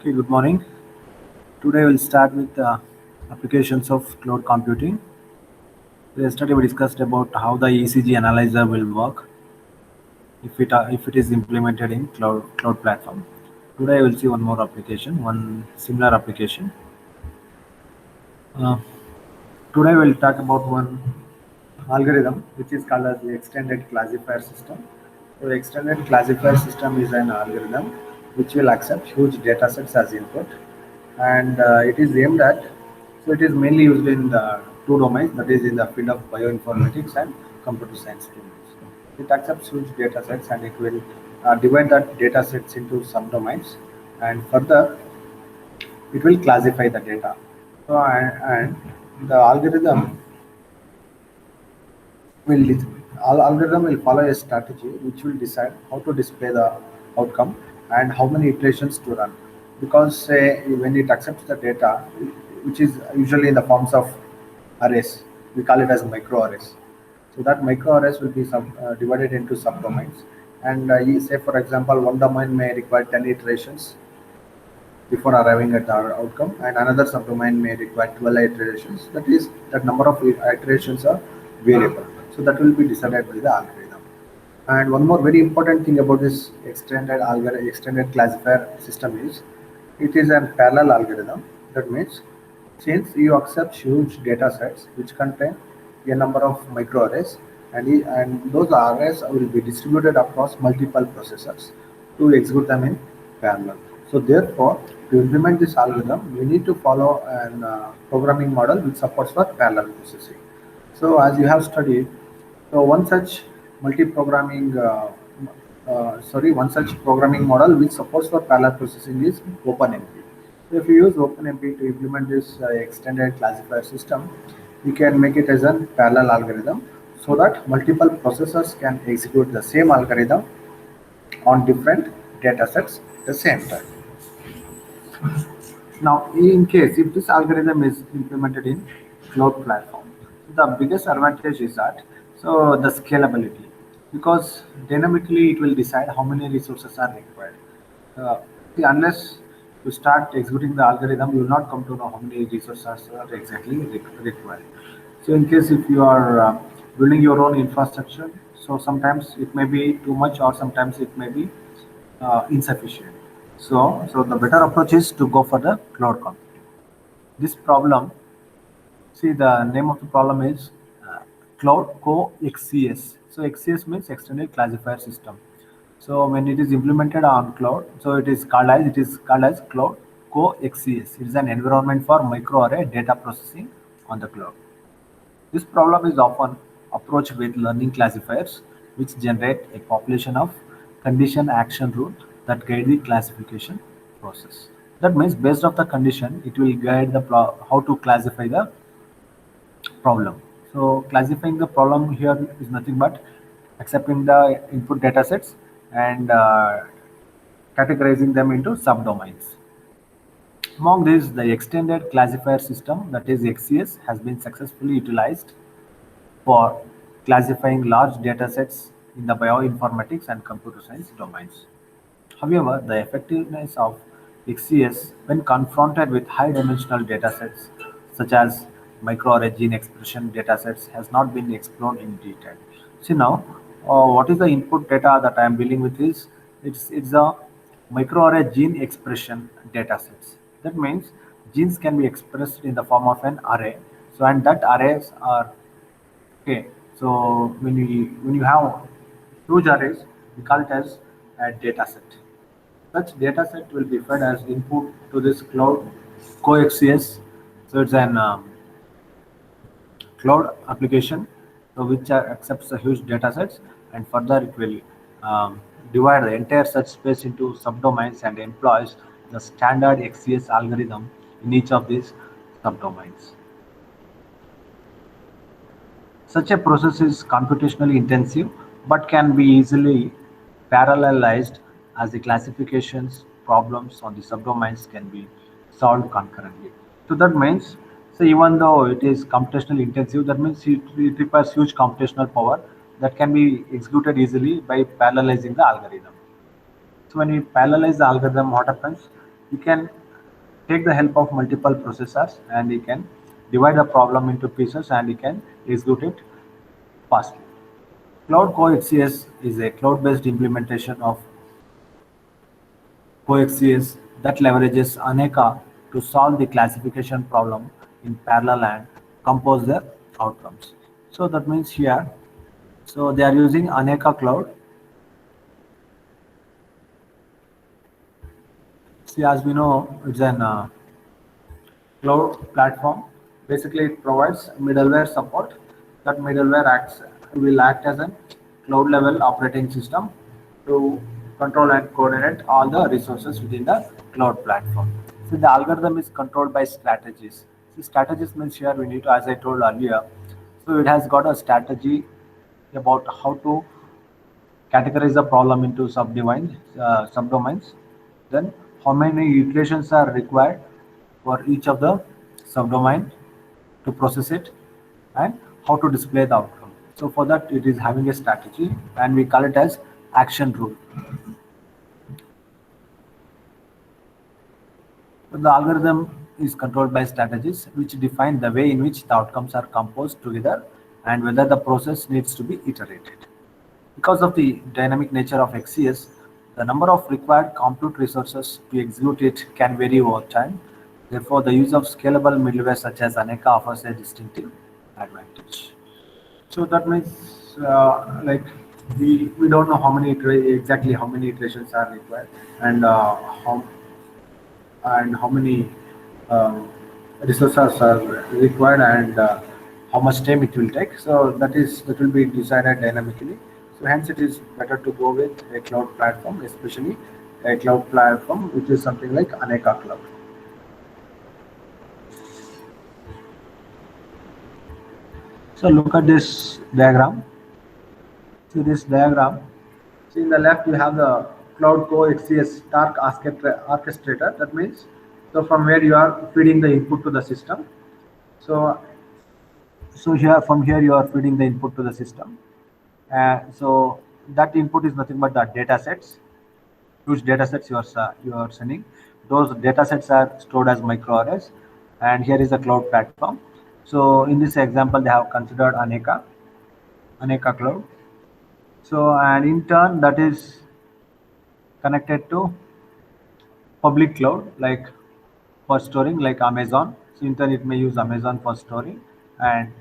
Okay, good morning. Today we'll start with applications of cloud computing. Yesterday we discussed about how the ECG analyzer will work if it is implemented in cloud platform. Today we'll see one more application, one similar application. Uh, Today we'll talk about one algorithm which is called as the extended classifier system. So the extended classifier system is an algorithm which will accept huge data sets as input, and it is aimed at, so it is mainly used in the two domains, that is in the field of bioinformatics and computer science domains. It accepts huge data sets and it will divide that data sets into subdomains, and further it will classify the data. So and the will algorithm will follow a strategy which will decide how to display the outcome and how many iterations to run. Because say when it accepts the data, which is usually in the forms of arrays, we call it as micro arrays. So that micro arrays will be divided into subdomains. And say for example, one domain may require 10 iterations before arriving at our outcome, and another subdomain may require 12 iterations. That is, that number of iterations are variable. So that will be decided by the algorithm. And one more very important thing about this extended classifier system is it is a parallel algorithm. That means since you accept huge data sets which contain a number of microarrays, and those arrays will be distributed across multiple processors to execute them in parallel. So therefore, to implement this algorithm, we need to follow an programming model which supports for parallel processing. So as you have studied, so one such programming model which supports for parallel processing is OpenMP. So if you use OpenMP to implement this extended classifier system, you can make it as a parallel algorithm so that multiple processors can execute the same algorithm on different data sets at the same time. Now, in case if this algorithm is implemented in cloud platform, the biggest advantage is that the scalability, because dynamically it will decide how many resources are required. Uh, Unless you start executing the algorithm, you will not come to know how many resources are exactly required. So, in case if you are building your own infrastructure, so sometimes it may be too much, or sometimes it may be insufficient. So the better approach is to go for the cloud computing. This problem, see the name of the problem is Cloud Co-XCS. So XCS means Extended Classifier System. So when it is implemented on cloud, so it is called as Cloud Co-XCS. It is an environment for microarray data processing on the cloud. This problem is often approached with learning classifiers, which generate a population of condition action rules that guide the classification process. That means based on the condition, it will guide the how to classify the problem. So classifying the problem here is nothing but accepting the input data sets and categorizing them into subdomains. Among these, the extended classifier system, that is XCS, has been successfully utilized for classifying large datasets in the bioinformatics and computer science domains. However, the effectiveness of XCS when confronted with high-dimensional datasets such as microarray gene expression datasets has not been explored in detail. See now, what is the input data that I am dealing with is it's a microarray gene expression datasets. That means genes can be expressed in the form of an array. So and that arrays are okay. So when you have huge arrays, we call it as a data set. Such data set will be fed as input to this cloud coaxius. So it's an cloud application, so which accepts the huge data sets, and further it will um, divide the entire search space into subdomains and employs the standard XCS algorithm in each of these subdomains. Such a process is computationally intensive but can be easily parallelized, as the classifications problems on the subdomains can be solved concurrently. So that means, so even though it is computationally intensive, that means it requires huge computational power that can be executed easily by parallelizing the algorithm. So when we parallelize the algorithm, what happens? You can take the help of multiple processors and you can divide the problem into pieces and you can execute it fastly. Cloud CoexCS is a cloud-based implementation of CoexCS that leverages Aneka to solve the classification problem in parallel and compose the outcomes. So that means here, so they are using Aneka Cloud. See, as we know, it's an cloud platform. Basically, it provides middleware support. That middleware will act as a cloud level operating system to control and coordinate all the resources within the cloud platform. So the algorithm is controlled by strategies. So strategies means here we need to, as I told earlier, so it has got a strategy about how to categorize the problem into subdomains. Then how many iterations are required for each of the subdomain to process it, and how to display the outcome. So for that it is having a strategy and we call it as action rule. So the algorithm is controlled by strategies which define the way in which the outcomes are composed together and whether the process needs to be iterated. Because of the dynamic nature of XCS, the number of required compute resources to execute it can vary over time. Therefore, the use of scalable middleware such as Aneka offers a distinctive advantage. So that means like we don't know exactly how many iterations are required and how many um, resources are required and how much time it will take. So that will be decided dynamically. So hence it is better to go with a cloud platform, especially a cloud platform which is something like Aneka Cloud. So look at this diagram. See this diagram. See in the left you have the Cloud CoexCS Stark orchestrator. That means so from where you are feeding the input to the system. So here from here you are feeding the input to the system. So that input is nothing but the data sets, huge data sets you are sending. Those data sets are stored as microarrays, and here is a cloud platform. So in this example, they have considered Aneka Cloud. So and in turn, that is connected to public cloud, like for storing, like Amazon. So in turn, it may use Amazon for storing. And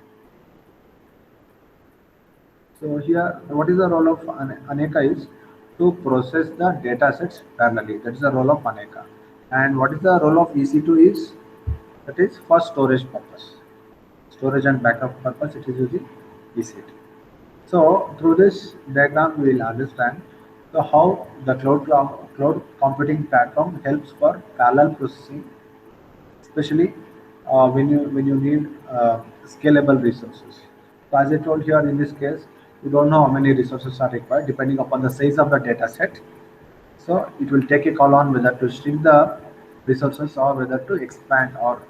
so here, what is the role of Aneka is to process the data sets parallelly. That is the role of Aneka. And what is the role of EC2 is that is for storage purpose, storage and backup purpose. It is using EC2. So through this diagram, we will understand how the cloud computing platform helps for parallel processing, especially when you need scalable resources. So as I told here, in this case, you don't know how many resources are required depending upon the size of the data set. So it will take a call on whether to shrink the resources or whether to expand or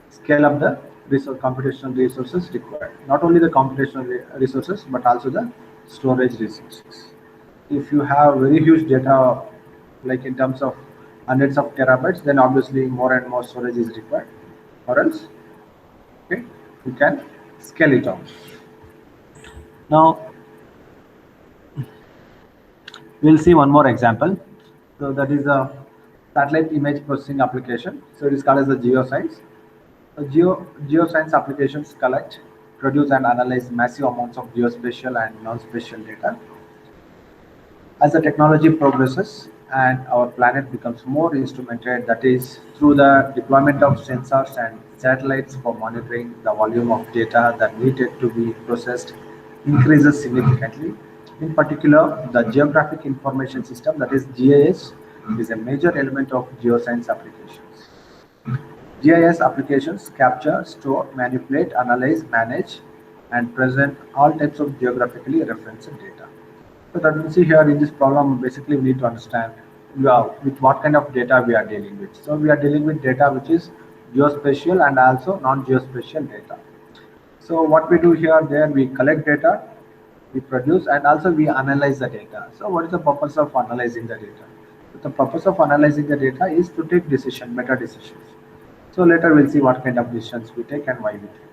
scale up the computational resources required. Not only the computational resources but also the storage resources. If you have very huge data, like in terms of hundreds of terabytes, then obviously more and more storage is required, or else okay, you can scale it down. Now we'll see one more example. So that is a satellite image processing application. So it is called as the geoscience. So geoscience applications collect, produce and analyze massive amounts of geospatial and non-spatial data. As the technology progresses and our planet becomes more instrumented, that is through the deployment of sensors and satellites for monitoring, the volume of data that needed to be processed increases significantly. In particular, the Geographic Information System, that is GIS, is a major element of geoscience applications. GIS applications capture, store, manipulate, analyze, manage, and present all types of geographically referenced data. So that we see here in this problem, basically we need to understand with what kind of data we are dealing with. So we are dealing with data which is geospatial and also non-geospatial data. So what we do here, there we collect data, we produce, and also we analyze the data. So what is the purpose of analyzing the data? The purpose of analyzing the data is to take better decisions. So later we'll see what kind of decisions we take and why we take.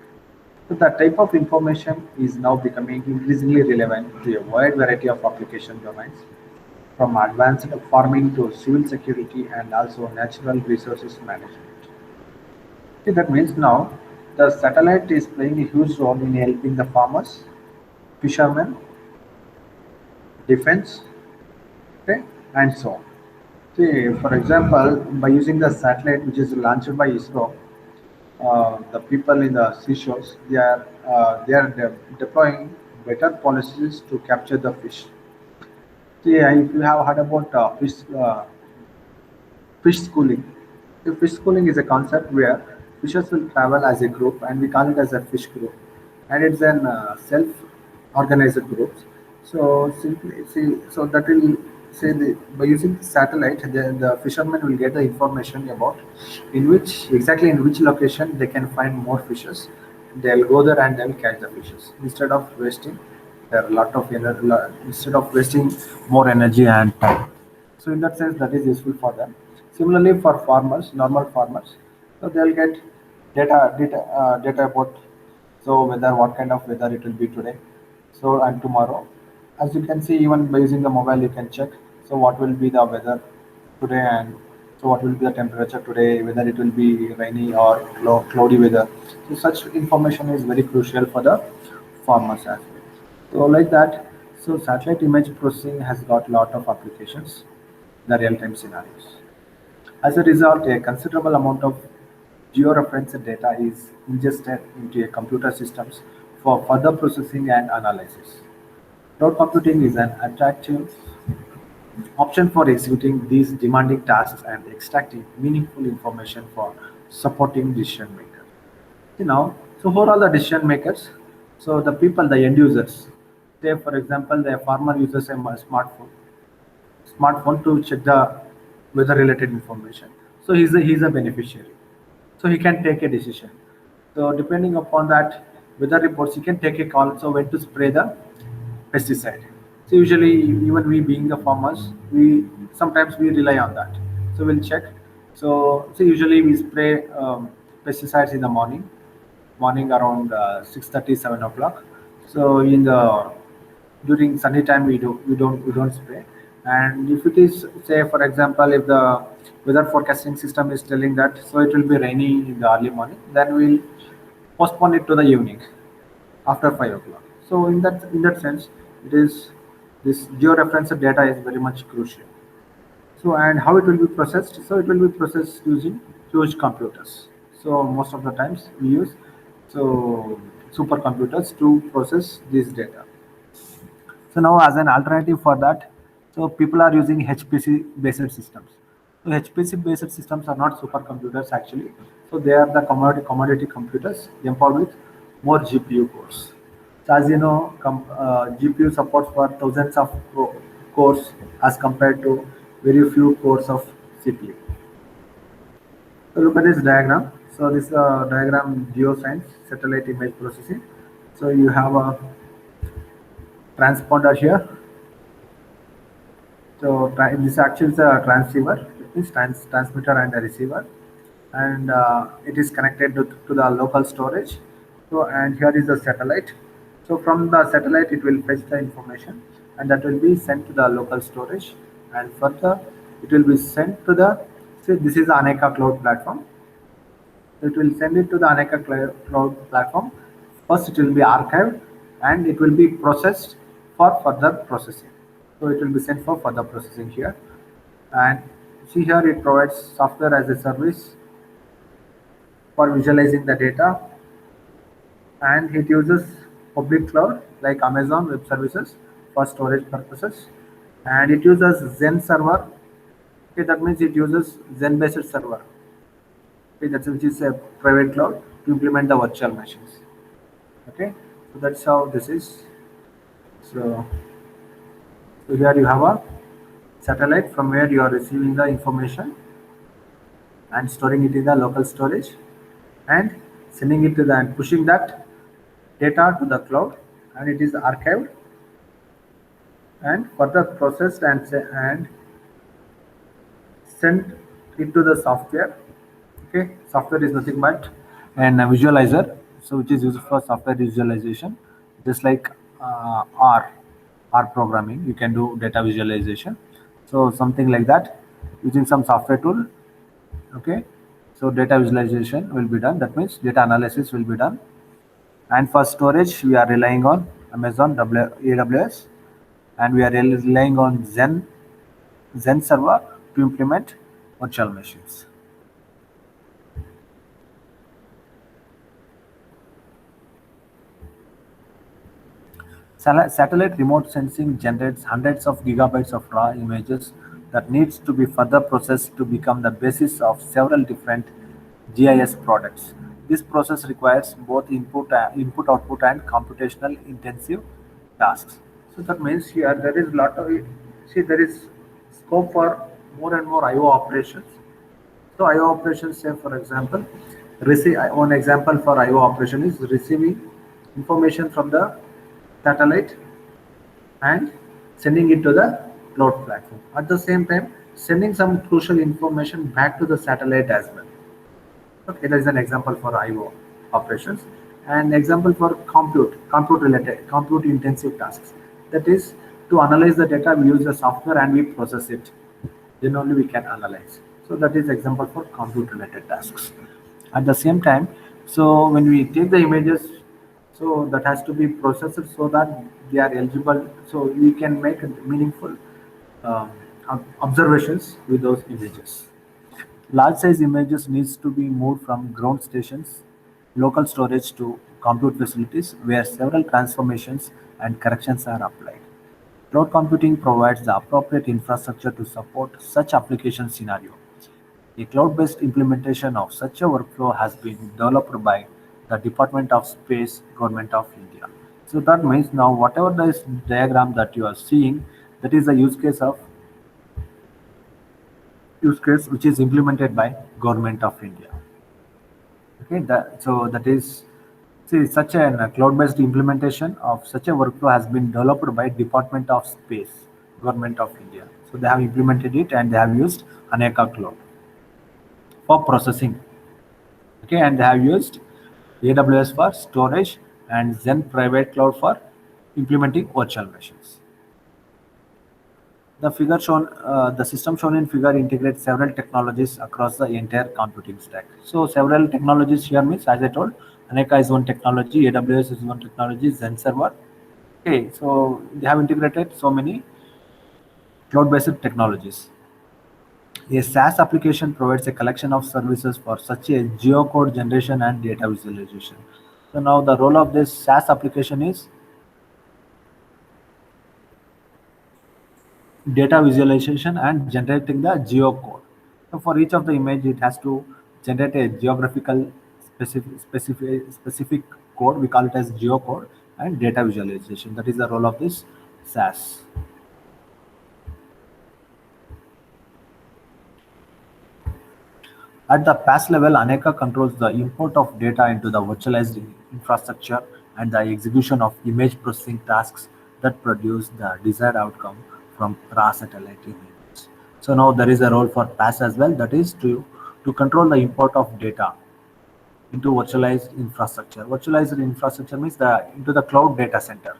So the type of information is now becoming increasingly relevant to a wide variety of application domains, from advanced farming to civil security and also natural resources management. See, that means now the satellite is playing a huge role in helping the farmers, fishermen, defense, okay, and so on. See, for example, by using the satellite which is launched by ISRO, the people in the seashores deploying better policies to capture the fish. See, if you have heard about fish schooling. So fish schooling is a concept where fishes will travel as a group, and we call it as a fish group, and it's an self-organized group. So simply see, so that will say by using the satellite, the fishermen will get the information about in which location they can find more fishes. They'll go there and they'll catch the fishes instead of wasting there are a lot of instead of wasting more energy and time. So in that sense, that is useful for them. Similarly, for farmers, normal farmers, so they'll get data about so whether what kind of weather it will be today, so and tomorrow. As you can see, even by using the mobile, you can check. So what will be the weather today, and so what will be the temperature today, whether it will be rainy or cloudy weather. So such information is very crucial for the farmers as well. So like that, so satellite image processing has got lot of applications, the real-time scenarios. As a result, a considerable amount of georeferenced data is ingested into a computer systems for further processing and analysis. Cloud computing is an attractive option for executing these demanding tasks and extracting meaningful information for supporting decision makers. So who are all the decision makers? So the people, the end users. Say for example, the farmer uses a smartphone to check the weather related information. So he's a beneficiary. So he can take a decision. So depending upon that weather reports, he can take a call. So when to spray the pesticide. So usually, even we being the farmers, we sometimes we rely on that. So we'll check. So usually we spray pesticides in the morning around 6:30, 7 o'clock. So in the during sunny time we don't spray. And if it is say for example, if the weather forecasting system is telling that so it will be rainy in the early morning, then we'll postpone it to the evening after 5 o'clock. So in that sense, it is this georeferenced data is very much crucial. So and how it will be processed? So it will be processed using huge computers. So most of the times we use so supercomputers to process this data. So now as an alternative for that, so people are using HPC based systems. So HPC based systems are not supercomputers actually. So they are the commodity computers empowered with more GPU cores. So as you know, GPU supports for thousands of cores as compared to very few cores of CPU. So look at this diagram. So this diagram geoscience satellite image processing. So you have a transponder here. So this actually is a transceiver, it is transmitter and a receiver, and it is connected to the local storage. So and here is the satellite. So from the satellite, it will fetch the information, and that will be sent to the local storage, and further it will be sent to the say this is the Aneka cloud platform. It will send it to the Aneka cloud platform. First, it will be archived and it will be processed for further processing. So it will be sent for further processing here. And see here, it provides software as a service for visualizing the data, and it uses public cloud like Amazon Web Services for storage purposes, and it uses Zen server. Okay, that means it uses Zen based server. Okay, that's which is a private cloud to implement the virtual machines. Okay, so that's how this is. So, so here you have a satellite from where you are receiving the information and storing it in the local storage and sending it to the and pushing that data to the cloud, and it is archived and further processed and send into the software. Okay, software is nothing but an visualizer, so which is used for software visualization, just like R programming. You can do data visualization, so something like that using some software tool. Okay, so data visualization will be done. That means data analysis will be done. And for storage, we are relying on Amazon AWS, and we are relying on Zen server to implement virtual machines. Satellite remote sensing generates hundreds of gigabytes of raw images that needs to be further processed to become the basis of several different GIS products. This process requires both input output and computational intensive tasks. So that means here there is lot of, see, there is scope for more and more IO operations. So IO operations, say for example, receive one example for IO operation is receiving information from the satellite and sending it to the cloud platform. At the same time, sending some crucial information back to the satellite as well. Okay, that is an example for IO operations. And example for compute intensive tasks. That is, to analyze the data, we use the software and we process it. Then only we can analyze. So that is example for compute related tasks. At the same time, so when we take the images, so that has to be processed so that they are eligible, so we can make meaningful um, observations with those images. Large size images needs to be moved from ground stations, local storage to compute facilities where several transformations and corrections are applied. Cloud computing provides the appropriate infrastructure to support such application scenario. A cloud-based implementation of such a workflow has been developed by the Department of Space, Government of India. So that means now whatever this diagram that you are seeing, that is a use case which is implemented by Government of India. Okay, so that is, see, such a cloud-based implementation of such a workflow has been developed by Department of Space, Government of India. So they have implemented it and they have used Aneka Cloud for processing. Okay, and they have used AWS for storage and Zen Private Cloud for implementing virtual machines. The system shown in figure integrates several technologies across the entire computing stack. So several technologies here means, as I told, Aneka is one technology, AWS is one technology, Zen server. Okay, so they have integrated so many cloud-based technologies. A SaaS application provides a collection of services for such a geocode generation and data visualization. So now the role of this SaaS application is data visualization and generating the geocode. So for each of the image, it has to generate a geographical specific code. We call it as geocode and data visualization. That is the role of this SaaS. At the PaaS level, Aneka controls the import of data into the virtualized infrastructure and the execution of image processing tasks that produce the desired outcome from raw satellite images. So now there is a role for PaaS as well, that is to control the import of data into virtualized infrastructure. Virtualized infrastructure means into the cloud data center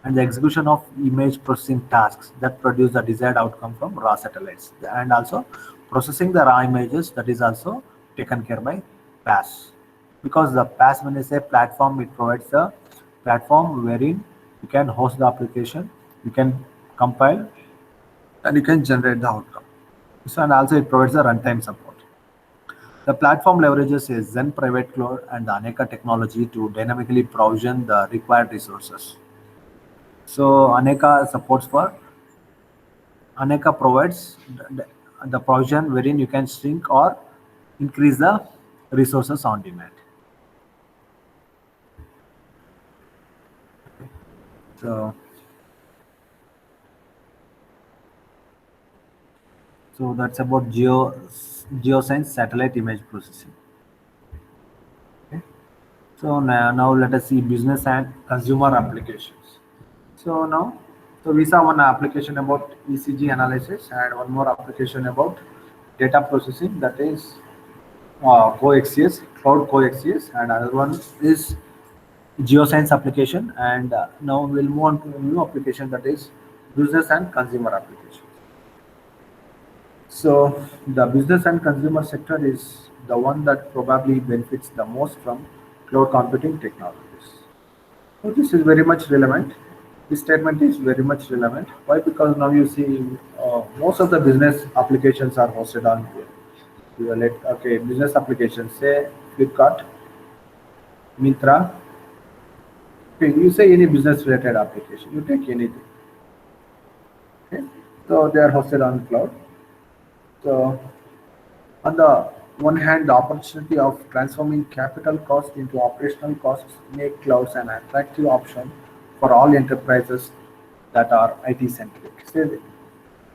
and the execution of image processing tasks that produce the desired outcome from raw satellites, and also processing the raw images, that is also taken care by PaaS. Because the PaaS, when I say platform, it provides a platform wherein you can host the application, you can compile, and you can generate the outcome. So, and also it provides the runtime support. The platform leverages a Zen private cloud and the Aneka technology to dynamically provision the required resources. So Aneka provides the provision wherein you can shrink or increase the resources on demand. So, so that's about geoscience satellite image processing. Okay. So now let us see business and consumer applications. So now, so we saw one application about ECG analysis and one more application about data processing, that is coaxius, cloud coaxius, and another one is geoscience application. And now we'll move on to a new application, that is business and consumer application. So the business and consumer sector is the one that probably benefits the most from cloud computing technologies. So this is very much relevant. This statement is very much relevant. Why? Because now you see most of the business applications are hosted on okay, business applications. Say Flipkart, Mintra. Okay, you say any business related application. You take anything. Okay, so they are hosted on cloud. So on the one hand, the opportunity of transforming capital cost into operational costs make clouds an attractive option for all enterprises that are IT centric. So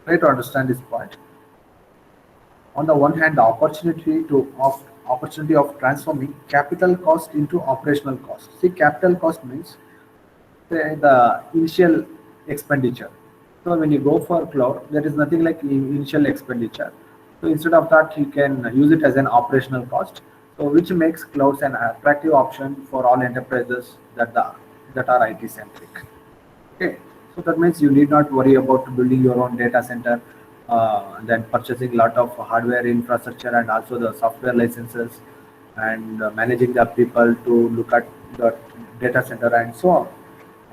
try to understand this point. On the one hand, the opportunity of transforming capital cost into operational cost. See, capital cost means the initial expenditure. So when you go for cloud, there is nothing like initial expenditure. So instead of that, you can use it as an operational cost. So which makes clouds an attractive option for all enterprises that are IT centric. Okay, so that means you need not worry about building your own data center, then purchasing a lot of hardware infrastructure and also the software licenses, and managing the people to look at the data center and so on.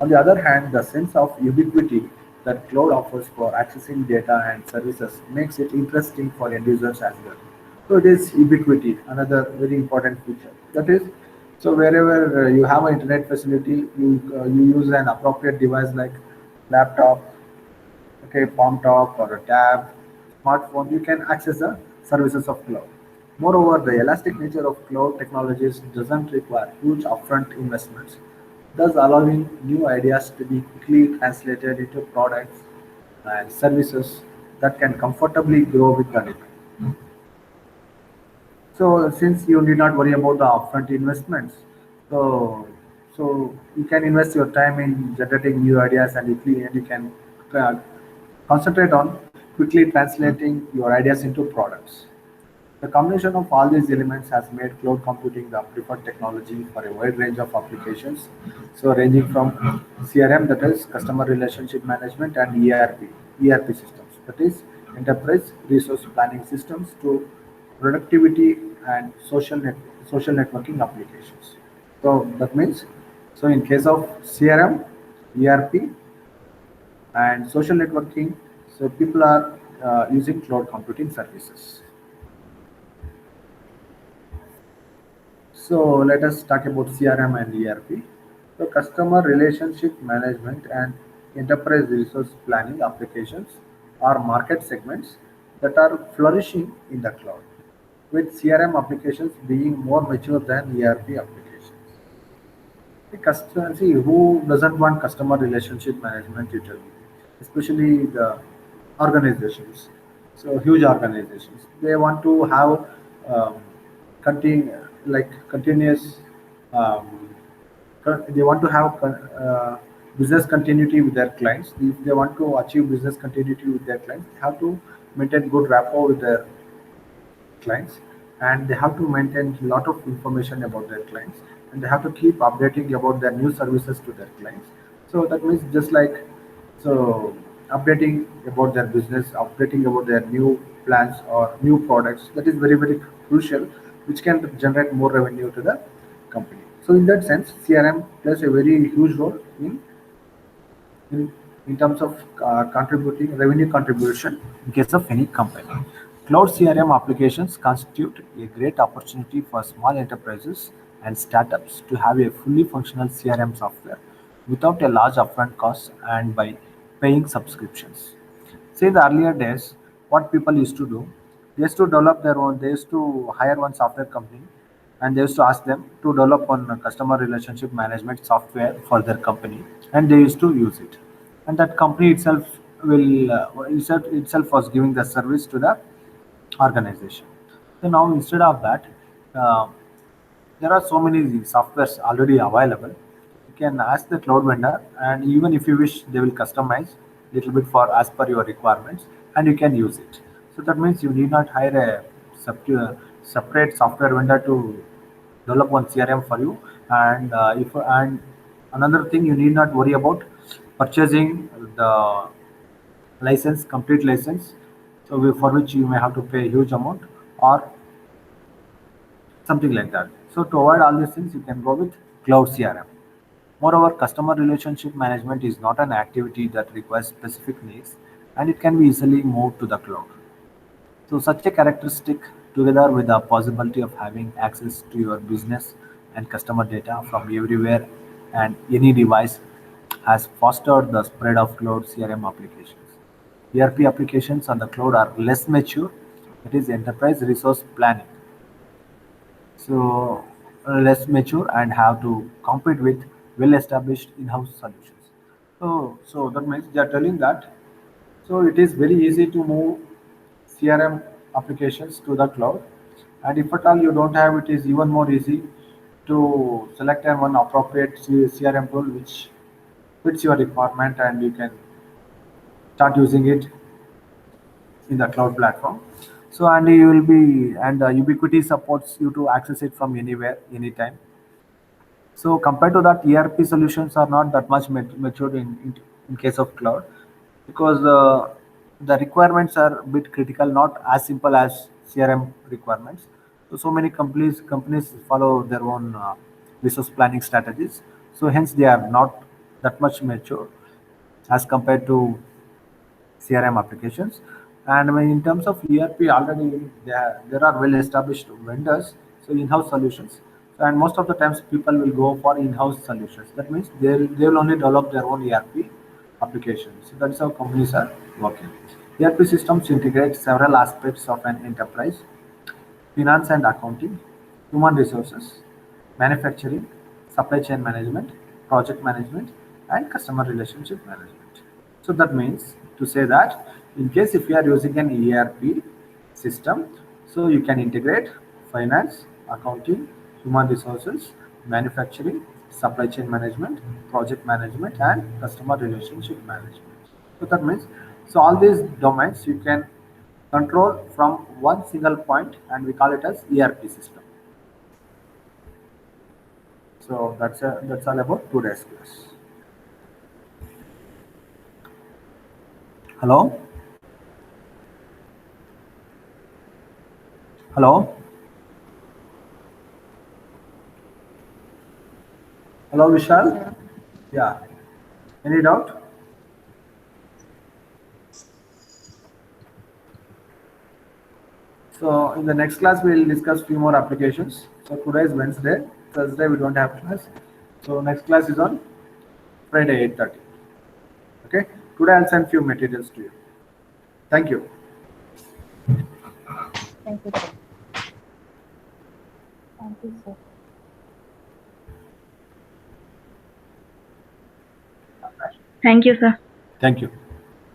On the other hand, the sense of ubiquity that cloud offers for accessing data and services makes it interesting for end users as well. So it is ubiquity, another very important feature. That is, so wherever you have an internet facility, you use an appropriate device like laptop, okay, palm top or a tab, smartphone, you can access the services of cloud. Moreover, the elastic nature of cloud technologies doesn't require huge upfront investments, thus allowing new ideas to be quickly translated into products and services that can comfortably grow with the demand. So since you need not worry about the upfront investments, so you can invest your time in generating new ideas, and you can uh, concentrate on quickly translating your ideas into products. The combination of all these elements has made cloud computing the preferred technology for a wide range of applications. So ranging from CRM, that is customer relationship management, and ERP systems, that is enterprise resource planning systems, to productivity and social networking applications. So that means, so in case of CRM, ERP, and social networking, so people are using cloud computing services. So let us talk about CRM and ERP. So customer relationship management and enterprise resource planning applications are market segments that are flourishing in the cloud, with CRM applications being more mature than ERP applications. The customer, see, who doesn't want customer relationship management utility, especially the organizations. So huge organizations, they want to have um, continuous. Um, they want to have business continuity with their clients. If they want to achieve business continuity with their clients, they have to maintain good rapport with their clients, and they have to maintain a lot of information about their clients, and they have to keep updating about their new services to their clients. So that means just like, so updating about their business, updating about their new plans or new products, that is very very crucial, which can generate more revenue to the company. So in that sense, CRM plays a very huge role in, in terms of contributing revenue contribution in case of any company. Cloud CRM applications constitute a great opportunity for small enterprises and startups to have a fully functional CRM software without a large upfront cost and by paying subscriptions. See, in the earlier days, what people used to do, they used to develop their own, they used to hire one software company, and they used to ask them to develop one customer relationship management software for their company, and they used to use it. And that company itself was giving the service to the organization. So now instead of that, uh, there are so many softwares already available. You can ask the cloud vendor, and even if you wish, they will customize little bit for as per your requirements, and you can use it. So that means you need not hire a separate software vendor to develop one CRM for you. And if and another thing, you need not worry about purchasing the license, complete license, so for which you may have to pay a huge amount or something like that. So to avoid all these things, you can go with cloud CRM. Moreover, customer relationship management is not an activity that requires specific needs, and it can be easily moved to the cloud. So such a characteristic, together with the possibility of having access to your business and customer data from everywhere and any device, has fostered the spread of cloud CRM applications. ERP applications on the cloud are less mature, that is enterprise resource planning. So less mature and have to compete with well-established in-house solutions. So that means they are telling that, so it is very easy to move CRM applications to the cloud, and if at all you don't have, it is even more easy to select one appropriate CRM tool which fits your requirement, and you can start using it in the cloud platform. So and you will be, and Ubiquity supports you to access it from anywhere, anytime. So compared to that, ERP solutions are not that much matured in case of cloud, because the requirements are a bit critical, not as simple as CRM requirements. So many companies follow their own resource planning strategies. So hence they are not that much mature as compared to CRM applications. And when in terms of ERP, already there are well-established vendors, so in-house solutions. And most of the times, people will go for in-house solutions. That means they will only develop their own ERP applications. So that's how companies are working. ERP systems integrate several aspects of an enterprise: finance and accounting, human resources, manufacturing, supply chain management, project management, and customer relationship management. So that means to say that in case if you are using an ERP system, so you can integrate finance, accounting, human resources, manufacturing, supply chain management, project management, and customer relationship management. So that means, so all these domains you can control from one single point, and we call it as ERP system. So that's all about today's class. Hello, hello, hello, Vishal. Yeah. Yeah. Any doubt? So in the next class we'll discuss few more applications. So today is Wednesday. Thursday we don't have class. So next class is on Friday 8:30. Okay. Today I'll send few materials to you. Thank you. Thank you, sir. Thank you, sir. Thank you, sir. Thank you.